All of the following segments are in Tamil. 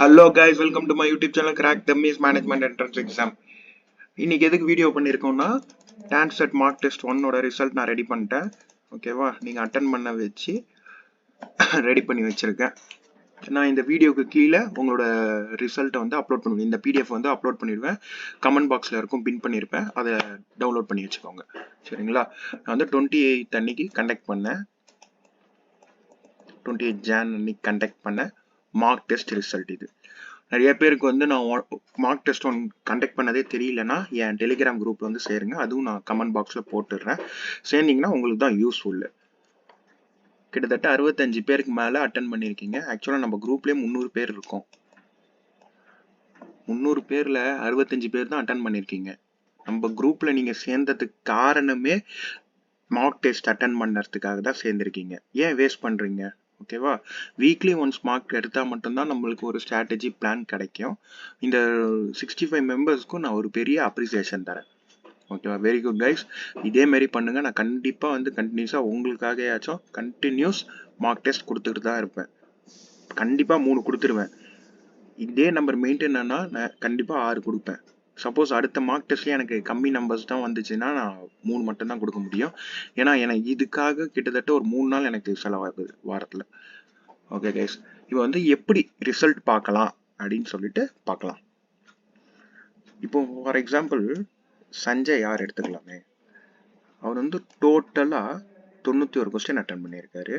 Hello guys, welcome to my YouTube channel Crack Dummies Management Entrance Exam. இன்னைக்கு எதுக்கு வீடியோ பண்ணியிருக்கோம்னா டான்செட் மார்க் டெஸ்ட் 1 ரிசல்ட் நான் ரெடி பண்ணிட்டேன். ஓகேவா, நீங்கள் அட்டன் பண்ண வச்சு ரெடி பண்ணி வச்சுருக்கேன். நான் இந்த வீடியோக்கு கீழே உங்களோட ரிசல்ட்டை வந்து அப்லோட் பண்ணுவேன். இந்த பிடிஎஃப் வந்து அப்லோட் பண்ணிடுவேன். கமெண்ட் பாக்ஸில் இருக்கும், பின் பண்ணியிருப்பேன். அதை டவுன்லோட் பண்ணி வச்சுக்கோங்க. சரிங்களா? நான் வந்து 28 அன்னைக்கு கண்டக்ட் பண்ணேன். 28 ஜான் அன்னைக்கு கண்டக்ட் பண்ணேன் மார்க் டெஸ்ட் ரிசல்ட். இது நிறைய பேருக்கு வந்து நான் மார்க் டெஸ்ட் கண்டக்ட் பண்ணதே தெரியலனா என் டெலிகிராம் குரூப்ல வந்து சேருங்க. அதுவும் நான் கமெண்ட் பாக்ஸ்ல போட்டுடுறேன். சேர்ந்தீங்கன்னா உங்களுக்கு தான் யூஸ்ஃபுல். கிட்டத்தட்ட 65 பேருக்கு மேல அட்டன் பண்ணியிருக்கீங்க. ஆக்சுவலா நம்ம குரூப்லயே 300 பேர் இருக்கோம். 300 பேர்ல 65 பேர் தான் அட்டன் பண்ணியிருக்கீங்க. நம்ம குரூப்ல நீங்க சேர்ந்ததுக்கு காரணமே மார்க் டெஸ்ட் அட்டன் பண்ணுறதுக்காக தான் சேர்ந்துருக்கீங்க. ஏன் வேஸ்ட் பண்றீங்க? ஓகேவா, வீக்லி ஒன்ஸ் மார்க் எடுத்தால் மட்டும்தான் நம்மளுக்கு ஒரு ஸ்ட்ராட்டஜி பிளான் கிடைக்கும். இந்த 65 மெம்பர்ஸ்க்கும் நான் ஒரு பெரிய அப்ரிசியேஷன் தரேன். ஓகேவா, வெரி குட் கைஸ். இதே மாதிரி பண்ணுங்க. நான் கண்டிப்பாக வந்து கண்டினியூஸாக உங்களுக்காகயாச்சும் கண்டினியூஸ் மார்க் டெஸ்ட் கொடுத்துட்டு தான் இருப்பேன். கண்டிப்பாக 3 கொடுத்துருவேன். இதே நம்பர் மெயின்டைன் ஆனால் நான் கண்டிப்பாக 6 கொடுப்பேன். சப்போஸ் அடுத்த மார்க் டெஸ்ட்லேயே எனக்கு கம்மி நம்பர்ஸ் தான் வந்துச்சுன்னா நான் 3 மட்டும்தான் கொடுக்க முடியும். ஏன்னா எனக்கு இதுக்காக கிட்டத்தட்ட ஒரு 3 நாள் எனக்கு செலவாகுது வாரத்தில். ஓகே கைஸ், இப்போ வந்து எப்படி ரிசல்ட் பார்க்கலாம் அப்படின்னு சொல்லிட்டு பார்க்கலாம். இப்போ ஃபார் எக்ஸாம்பிள் சஞ்சய் யார் எடுத்துக்கலாமே. அவர் வந்து டோட்டலாக 91 கொஸ்டின் அட்டன் பண்ணியிருக்காரு.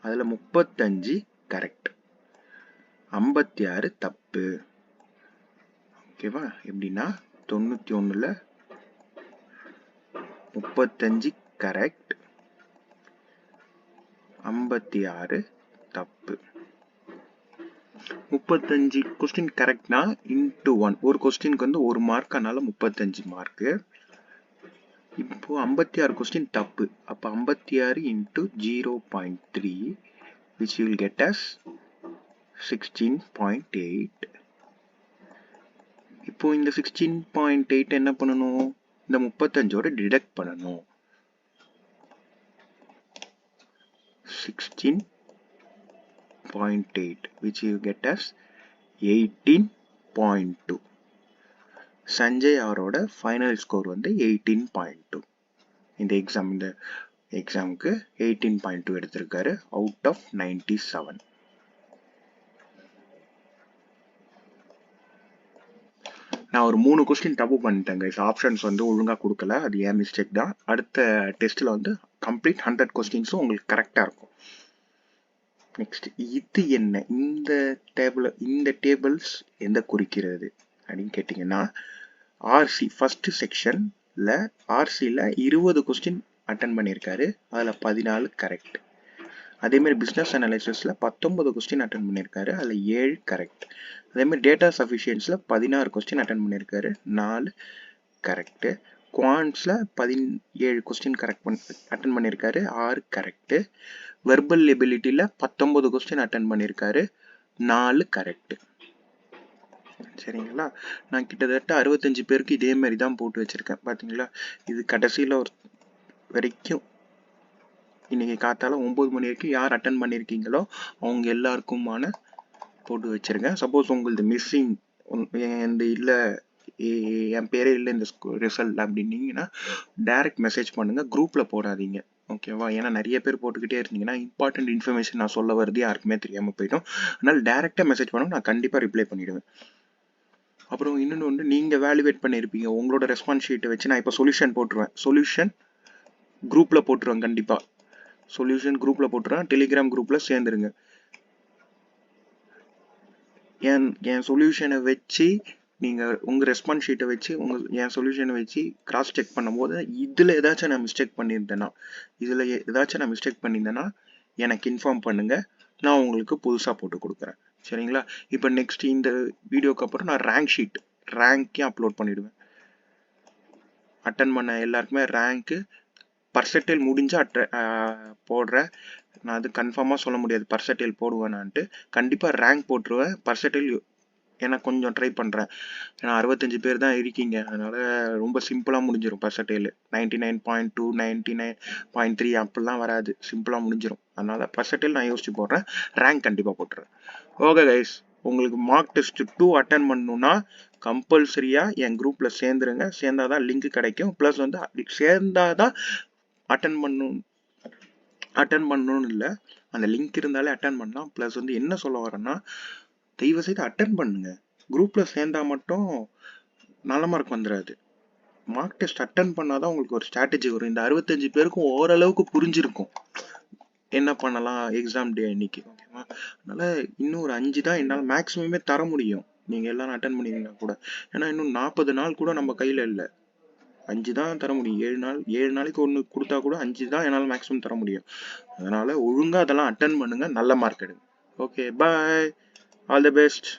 அதில் 35 கரெக்ட், 56 தப்பு. ஓகேவா, எப்படின்னா 91ல் 35 கரெக்ட், 56 தப்பு. 35 கொஸ்டின் கரெக்ட்னா இன்ட்டு 1. ஒரு கொஸ்டினுக்கு வந்து 1 மார்க், அதனால 35 மார்க்கு. இப்போ 56 கொஸ்டின் தப்பு. அப்போ 56 into 0.3 which you will get as 16.8. இப்போ இந்த 16.8 என்ன பண்ணணும்? இந்த 35ஓட டிடக்ட் பண்ணணும். 16.8 which you get as 18.2. Sanjay அவரோட ஃபைனல் ஸ்கோர் வந்து 18.2. இந்த எக்ஸாமுக்கு 18.2 எடுத்திருக்காரு அவுட் ஆஃப் 97. நான் ஒரு 3 கொஸ்டின் தப்பு பண்ணிட்டேன் கைஸ். ஆப்ஷன்ஸ் வந்து ஒழுங்காக கொடுக்கல, அது ஏன் மிஸ்டேக் தான். அடுத்த டெஸ்ட்டில் வந்து கம்ப்ளீட் 100 கொஸ்டின்ஸும் உங்களுக்கு கரெக்டாக இருக்கும். நெக்ஸ்ட், இது என்ன? இந்த டேபிள்ஸ் எந்த குறிக்கிறது அப்படின்னு கேட்டிங்கன்னா, ஆர்சி ஃபர்ஸ்ட் செக்ஷனில் ஆர்சியில் 20 கொஸ்டின் அட்டன் பண்ணியிருக்காரு. அதில் 14 கரெக்ட். அதேமாதிரி பிஸ்னஸ் அனாலிசிஸில் 19 கொஸ்டின் அட்டன் பண்ணியிருக்காரு. அதில் 7 கரெக்ட். அதேமாதிரி டேட்டா சஃபிஷியன்ஸில் 16 கொஸ்டின் அட்டன் பண்ணியிருக்காரு, 4 கரெக்டு. குவான்ஸில் 17 கொஸ்டின் அட்டன் பண்ணியிருக்காரு, 6 கரெக்டு. வெர்பல் எபிலிட்டியில் 19 கொஸ்டின் அட்டன் பண்ணியிருக்காரு, 4 கரெக்டு. சரிங்களா, நான் கிட்டத்தட்ட 65 பேருக்கு இதே மாதிரி தான் போட்டு வச்சுருக்கேன். பார்த்தீங்களா, இது கடைசியில் ஒரு வரைக்கும் இன்னைக்கு காத்தால 9 மணி வரைக்கும் யார் அட்டன் பண்ணியிருக்கீங்களோ அவங்க எல்லாருக்குமான போட்டு வச்சிருக்கேன். சப்போஸ் உங்களுக்கு மிஸ்ஸிங் இல்லை என் பேரே இல்லை இந்த ரிசல்ட் அப்படின்னீங்கன்னா டைரக்ட் மெசேஜ் பண்ணுங்க, குரூப்பில் போடாதீங்க. ஓகேவா, ஏன்னா நிறைய பேர் போட்டுக்கிட்டே இருந்தீங்கன்னா இம்பார்ட்டன்ட் இன்ஃபர்மேஷன் நான் சொல்ல வருது யாருக்குமே தெரியாமல் போயிடும். அதனால டைரெக்டாக மெசேஜ் பண்ணணும், நான் கண்டிப்பாக ரிப்ளை பண்ணிவிடுவேன். அப்புறம் இன்னொன்று வந்து நீங்கள் வேல்யூவேட் பண்ணியிருப்பீங்க உங்களோட ரெஸ்பான்ஸ் ஷீட்டை வச்சு. நான் இப்போ சொல்யூஷன் போட்டுருவேன், சொல்யூஷன் குரூப்பில் போட்டுருவேன். கண்டிப்பாக சொல்யூஷன் குரூப்பில் போட்டுருவேன். டெலிகிராம் குரூப்பில் சேர்ந்துருங்க. என் சொல்யூஷனை வச்சு நீங்கள் உங்கள் ரெஸ்பான்ஸ் ஷீட்டை வச்சு என் சொல்யூஷனை வச்சு கிராஸ் செக் பண்ணும்போது இதில் ஏதாச்சும் நான் மிஸ்டேக் பண்ணியிருந்தேன்னா எனக்கு இன்ஃபார்ம் பண்ணுங்கள், நான் உங்களுக்கு புதுசாக போட்டு கொடுக்குறேன். சரிங்களா, இப்போ நெக்ஸ்ட் இந்த வீடியோக்கு அப்புறம் நான் ரேங்க்கையும் அப்லோட் பண்ணிவிடுவேன். அட்டன் பண்ண எல்லாருக்குமே ரேங்க்கு பர்சன்டேஜ் முடிஞ்சா போடுறேன். நான் அது கன்ஃபார்மாக சொல்ல முடியாது பர்சன்டேஜ் போடுவேனான்ட்டு. கண்டிப்பாக ரேங்க் போட்டுருவேன். பர்சன்டேஜ் எனக்கு கொஞ்சம் ட்ரை பண்ணுறேன். ஏன்னா 65 பேர் தான் இருக்கீங்க, அதனால் ரொம்ப சிம்பிளாக முடிஞ்சிடும். பர்சன்டேஜ் 99.2 99.3 அப்படிலாம் வராது, சிம்பிளாக முடிஞ்சிடும். அதனால் பர்சன்டேஜ் நான் யோசிச்சு போடுறேன். ரேங்க் கண்டிப்பாக போட்டுறேன். ஓகே கைஸ், உங்களுக்கு மார்க் டெஸ்ட் 2 அட்டன் பண்ணணும்னா கம்பல்சரியாக என் குரூப்பில் சேர்ந்துருங்க. சேர்ந்தாதான் லிங்க் கிடைக்கும். ப்ளஸ் வந்து சேர்ந்தாதான் அட்டன் பண்ணணும்னு இல்லை, அந்த லிங்க் இருந்தாலே அட்டன் பண்ணலாம். ப்ளஸ் வந்து என்ன சொல்ல வரேன்னா, தயவு செய்து அட்டன் பண்ணுங்க. குரூப்பில் சேர்ந்தா மட்டும் நல்ல மார்க் வந்துடாது. மார்க் டெஸ்ட் அட்டன் பண்ணாதான் உங்களுக்கு ஒரு ஸ்ட்ராட்டஜி வரும். இந்த 65 பேருக்கும் ஓரளவுக்கு புரிஞ்சிருக்கும் என்ன பண்ணலாம் எக்ஸாம் டே அன்னைக்கு. ஓகேவா? அதனால இன்னும் ஒரு 5 தான் என்னால் மேக்ஸிமமே தர முடியும், நீங்கள் எல்லாரும் அட்டன் பண்ணிங்கன்னா கூட. ஏன்னா இன்னும் 40 நாள் கூட நம்ம கையில் இல்லை. 5 தான் தர முடியும். 7 நாளைக்கு ஒன்று கொடுத்தா கூட 5 தான் என்னால் மேக்ஸிமம் தர முடியும். அதனால ஒழுங்காக அதெல்லாம் அட்டன் பண்ணுங்க, நல்ல மார்க் எடுங்க. Okay, bye, all the best.